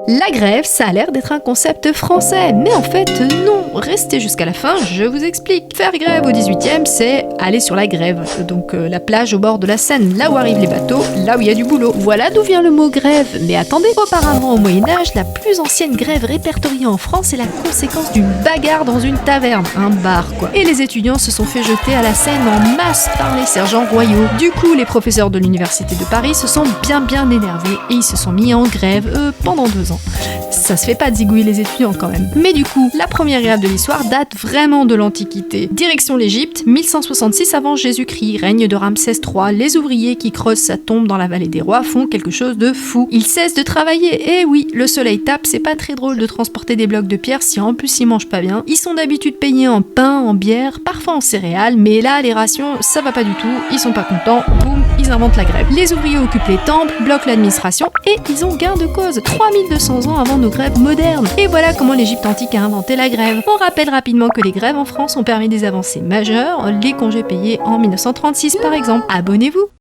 La grève, ça a l'air d'être un concept français, mais en fait non, restez jusqu'à la fin, je vous explique. Faire grève au 18e, c'est aller sur la grève, donc la plage au bord de la Seine, là où arrivent les bateaux, là où il y a du boulot. Voilà d'où vient le mot grève, mais attendez, auparavant au Moyen-Âge, la plus ancienne grève répertoriée en France est la conséquence d'une bagarre dans une taverne, un bar quoi. Et les étudiants se sont fait jeter à la Seine en masse par les sergents royaux. Du coup, les professeurs de l'université de Paris se sont bien énervés et ils se sont mis en grève pendant 2 ans. Ça se fait pas de zigouiller les étudiants quand même. Mais du coup, la première grève de l'histoire date vraiment de l'Antiquité. Direction l'Égypte, 1166 avant Jésus-Christ, règne de Ramsès III. Les ouvriers qui creusent sa tombe dans la vallée des rois font quelque chose de fou. Ils cessent de travailler, et oui, le soleil tape, c'est pas très drôle de transporter des blocs de pierre si en plus ils mangent pas bien. Ils sont d'habitude payés en pain, en bière, parfois en céréales, mais là, les rations, ça va pas du tout, ils sont pas contents, boum, ils inventent la grève. Les ouvriers occupent les temples, bloquent l'administration, et ils ont gain de cause. 3200 ans avant nos grèves modernes. Et voilà comment l'Égypte antique a inventé la grève. On rappelle rapidement que les grèves en France ont permis des avancées majeures, les congés payés en 1936 par exemple. Abonnez-vous!